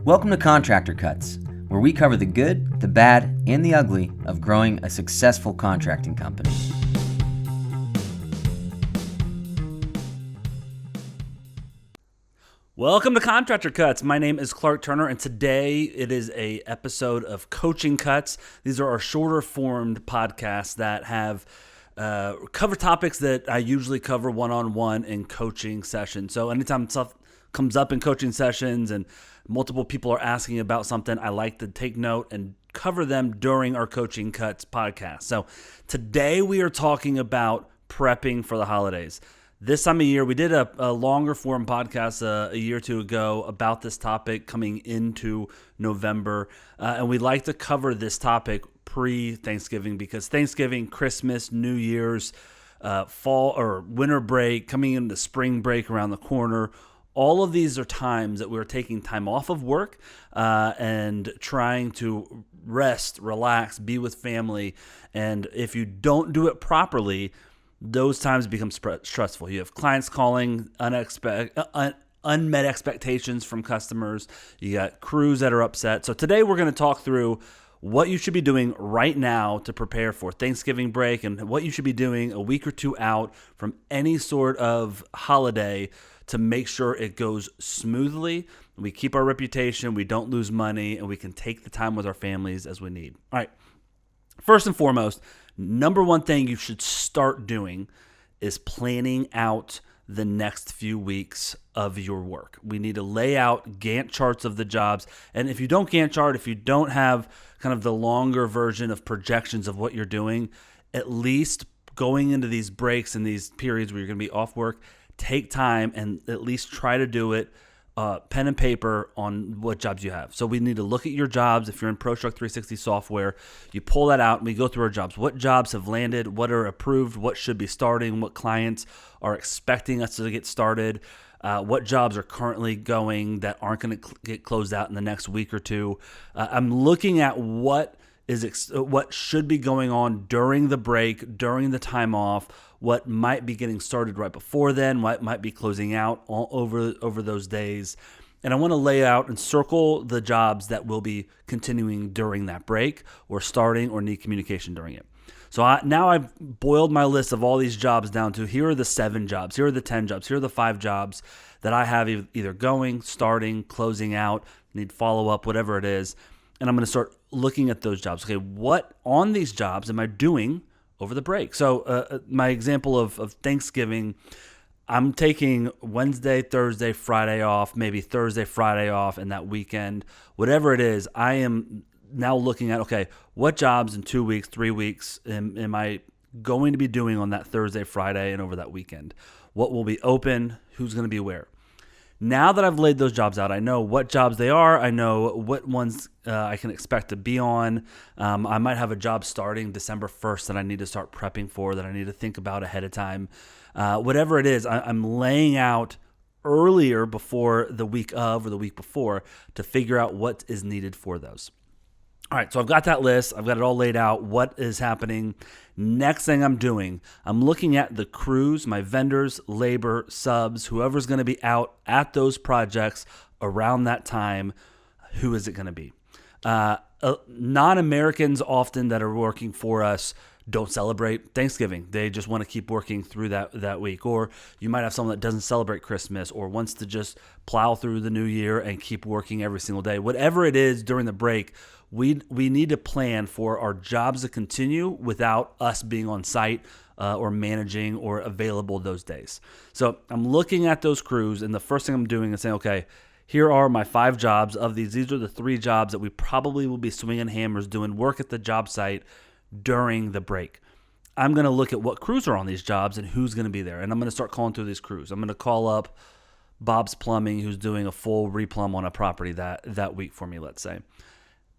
Welcome to Contractor Cuts, where we cover the good, the bad, and the ugly of growing a successful contracting company. Welcome to Contractor Cuts. My name is Clark Turner, and today it is a episode of Coaching Cuts. These are our shorter formed podcasts that have cover topics that I usually cover one-on-one in coaching sessions. So anytime stuff comes up in coaching sessions and multiple people are asking about something, I like to take note and cover them during our Coaching Cuts podcast. So today we are talking about prepping for the holidays. This time of year, we did a longer form podcast a year or two ago about this topic coming into November. And we like to cover this topic pre-Thanksgiving because Thanksgiving, Christmas, New Year's, fall or winter break, coming into spring break around the corner, all of these are times that we're taking time off of work and trying to rest, relax, be with family. And if you don't do it properly, those times become stressful. You have clients calling, unmet expectations from customers. You got crews that are upset. So today we're going to talk through what you should be doing right now to prepare for Thanksgiving break and what you should be doing a week or two out from any sort of holiday to make sure it goes smoothly. We keep our reputation, we don't lose money, and we can take the time with our families as we need. All right. First and foremost, number one thing you should start doing is planning out the next few weeks of your work. We need to lay out Gantt charts of the jobs. And if you don't Gantt chart, if you don't have kind of the longer version of projections of what you're doing, at least going into these breaks and these periods where you're going to be off work, take time and at least try to do it pen and paper on what jobs you have. So we need to look at your jobs. If you're in ProStruct 360 software, you pull that out and we go through our jobs. What jobs have landed? What are approved? What should be starting? What clients are expecting us to get started? What jobs are currently going that aren't going to get closed out in the next week or two? I'm looking at what should be going on during the break, during the time off, what might be getting started right before then, what might be closing out all over those days. And I want to lay out and circle the jobs that will be continuing during that break or starting or need communication during it. So now I've boiled my list of all these jobs down to here are the 7 jobs, here are the 10 jobs, here are the 5 jobs that I have either going, starting, closing out, need follow-up, whatever it is. And I'm going to start looking at those jobs. Okay, what on these jobs am I doing over the break? So my example of Thanksgiving, I'm taking Wednesday, Thursday, Friday off, maybe Thursday, Friday off, and that weekend. Whatever it is, I am now looking at, okay, what jobs in 2 weeks, 3 weeks am I going to be doing on that Thursday, Friday, and over that weekend? What will be open? Who's going to be where? Now that I've laid those jobs out, I know what jobs they are. I know what ones I can expect to be on. I might have a job starting December 1st that I need to start prepping for, that I need to think about ahead of time. Whatever it is, I'm laying out earlier before the week of or the week before to figure out what is needed for those. All right, so I've got that list. I've got it all laid out. What is happening? Next thing I'm doing, I'm looking at the crews, my vendors, labor, subs, whoever's going to be out at those projects around that time. Who is it going to be? Non-Americans often that are working for us don't celebrate Thanksgiving. They just want to keep working through that week. Or you might have someone that doesn't celebrate Christmas or wants to just plow through the new year and keep working every single day. Whatever it is during the break, we need to plan for our jobs to continue without us being on site or managing or available those days. So I'm looking at those crews, and the first thing I'm doing is saying, okay, here are my 5 jobs of these. These are the 3 jobs that we probably will be swinging hammers doing work at the job site during the break. I'm going to look at what crews are on these jobs and who's going to be there. And I'm going to start calling through these crews. I'm going to call up Bob's Plumbing, who's doing a full replumb on a property that week for me, let's say.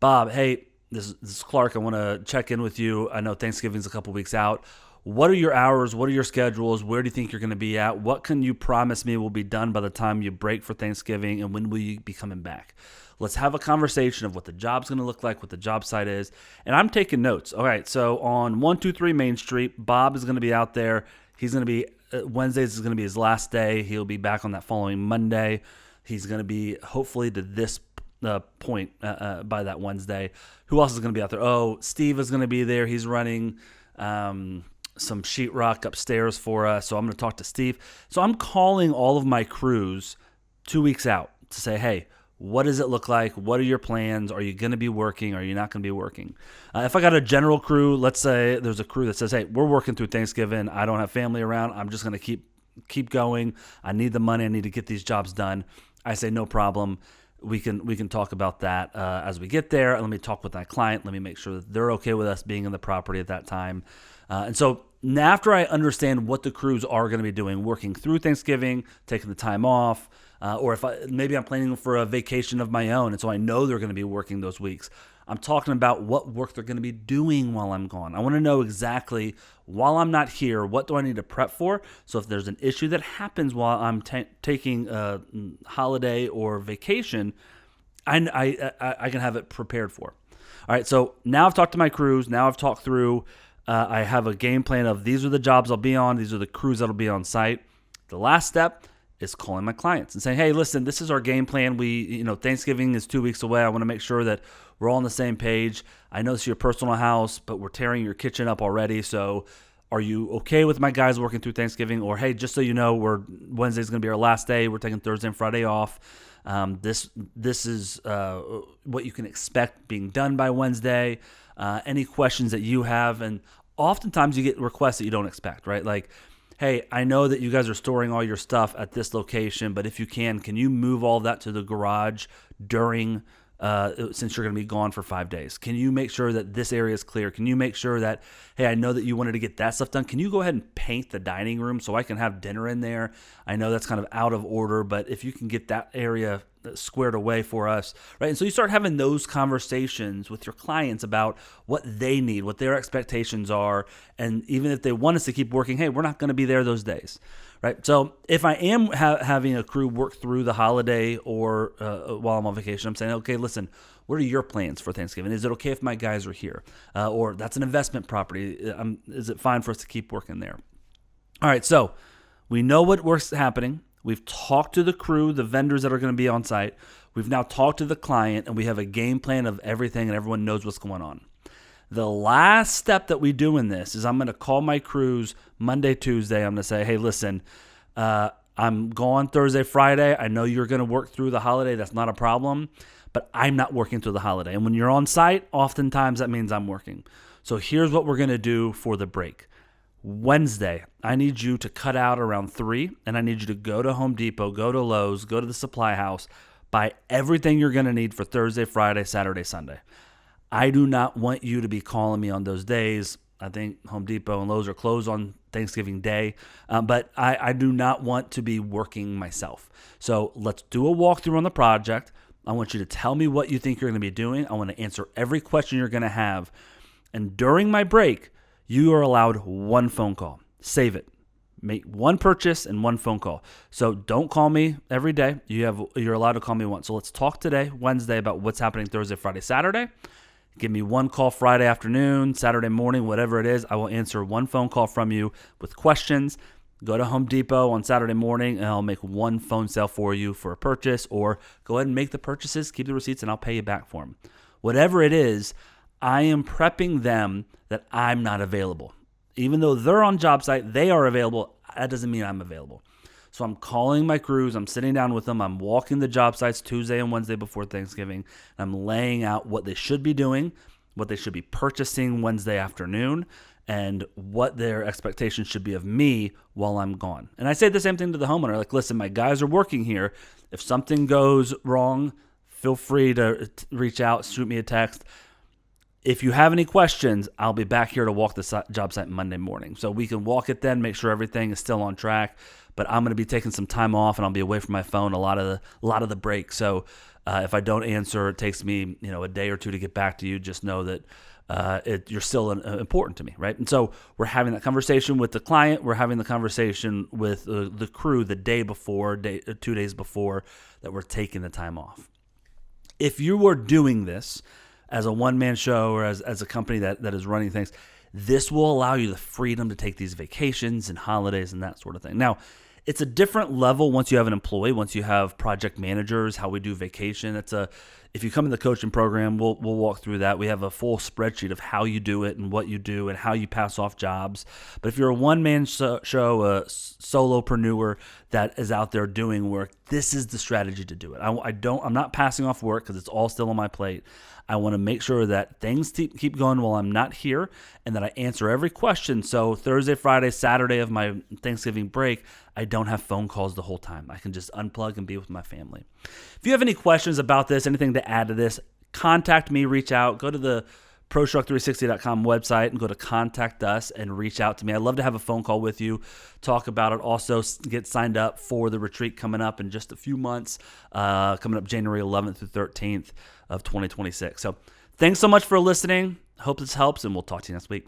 Bob, hey, this is Clark. I want to check in with you. I know Thanksgiving's a couple weeks out. What are your hours? What are your schedules? Where do you think you're going to be at? What can you promise me will be done by the time you break for Thanksgiving, and when will you be coming back? Let's have a conversation of what the job's going to look like, what the job site is. And I'm taking notes. All right, so on 123 Main Street, Bob is going to be out there. He's going to be, Wednesdays is going to be his last day. He'll be back on that following Monday. He's going to be hopefully to this point by that Wednesday. Who else is going to be out there? Oh, Steve is going to be there. He's running some sheetrock upstairs for us. So I'm going to talk to Steve. So I'm calling all of my crews 2 weeks out to say, hey, what does it look like? What are your plans? Are you going to be working? Are you not going to be working? If I got a general crew, let's say there's a crew that says, hey, we're working through Thanksgiving. I don't have family around. I'm just going to keep going. I need the money. I need to get these jobs done. I say, no problem. We can talk about that as we get there. Let me talk with my client. Let me make sure that they're okay with us being in the property at that time. And so after I understand what the crews are going to be doing, working through Thanksgiving, taking the time off, or if maybe I'm planning for a vacation of my own, and so I know they're going to be working those weeks, I'm talking about what work they're going to be doing while I'm gone. I want to know exactly, while I'm not here, what do I need to prep for? So if there's an issue that happens while I'm taking a holiday or vacation, I can have it prepared for. All right, so now I've talked to my crews. Now I've talked through, I have a game plan of these are the jobs I'll be on. These are the crews that'll be on site. The last step is calling my clients and saying, hey, listen, this is our game plan. Thanksgiving is 2 weeks away. I want to make sure that we're all on the same page. I know this is your personal house, but we're tearing your kitchen up already. So are you okay with my guys working through Thanksgiving? Or, hey, just so you know, Wednesday's going to be our last day. We're taking Thursday and Friday off. This is what you can expect being done by Wednesday. Any questions that you have. And oftentimes you get requests that you don't expect, right? Like, hey, I know that you guys are storing all your stuff at this location, but if you can you move all that to the garage during, since you're going to be gone for 5 days? Can you make sure that this area is clear? Can you make sure that, hey, I know that you wanted to get that stuff done. Can you go ahead and paint the dining room so I can have dinner in there? I know that's kind of out of order, but if you can get that area squared away for us, right? And so you start having those conversations with your clients about what they need, what their expectations are, and even if they want us to keep working, hey, we're not going to be there those days, right? So if I am having a crew work through the holiday or while I'm on vacation, I'm saying, okay, listen, what are your plans for Thanksgiving? Is it okay if my guys are here? Or that's an investment property. Is it fine for us to keep working there? All right, so we know what work's happening. We've talked to the crew, the vendors that are going to be on site. We've now talked to the client, and we have a game plan of everything, and everyone knows what's going on. The last step that we do in this is I'm going to call my crews Monday, Tuesday. I'm going to say, hey, listen, I'm gone Thursday, Friday. I know you're going to work through the holiday. That's not a problem, but I'm not working through the holiday. And when you're on site, oftentimes that means I'm working. So here's what we're going to do for the break. Wednesday, I need you to cut out around 3, and I need you to go to Home Depot, go to Lowe's, go to the supply house, buy everything you're going to need for Thursday, Friday, Saturday, Sunday. I do not want you to be calling me on those days. I think Home Depot and Lowe's are closed on Thanksgiving Day, but I do not want to be working myself. So let's do a walkthrough on the project. I want you to tell me what you think you're going to be doing. I want to answer every question you're going to have. And during my break, you are allowed one phone call. Save it. Make one purchase and one phone call. So don't call me every day. You're allowed to call me once. So let's talk today, Wednesday, about what's happening Thursday, Friday, Saturday. Give me one call Friday afternoon, Saturday morning, whatever it is. I will answer one phone call from you with questions. Go to Home Depot on Saturday morning, and I'll make one phone sale for you for a purchase, or go ahead and make the purchases, keep the receipts, and I'll pay you back for them. Whatever it is, I am prepping them that I'm not available. Even though they're on job site, they are available. That doesn't mean I'm available. So I'm calling my crews. I'm sitting down with them. I'm walking the job sites Tuesday and Wednesday before Thanksgiving. And I'm laying out what they should be doing, what they should be purchasing Wednesday afternoon, and what their expectations should be of me while I'm gone. And I say the same thing to the homeowner. Like, listen, my guys are working here. If something goes wrong, feel free to reach out, shoot me a text. If you have any questions, I'll be back here to walk the job site Monday morning. So we can walk it then, make sure everything is still on track. But I'm going to be taking some time off, and I'll be away from my phone a lot of the break. So if I don't answer, it takes me a day or two to get back to you. Just know that you're still important to me, right? And so we're having that conversation with the client. We're having the conversation with the crew the day before, 2 days before, that we're taking the time off. If you were doing this as a one-man show or as a company that is running things, this will allow you the freedom to take these vacations and holidays and that sort of thing. Now, it's a different level once you have an employee, once you have project managers, how we do vacation. if you come in the coaching program, we'll walk through that. We have a full spreadsheet of how you do it and what you do and how you pass off jobs. But if you're a one-man show, a solopreneur that is out there doing work, this is the strategy to do it. I'm not passing off work because it's all still on my plate. I want to make sure that things keep going while I'm not here and that I answer every question. So Thursday, Friday, Saturday of my Thanksgiving break, I don't have phone calls the whole time. I can just unplug and be with my family. If you have any questions about this, anything to add to this, contact me, reach out, go to the ProStruck360.com website and go to Contact Us and reach out to me. I'd love to have a phone call with you, talk about it. Also, get signed up for the retreat coming up in just a few months, coming up January 11th through 13th of 2026. So thanks so much for listening. Hope this helps, and we'll talk to you next week.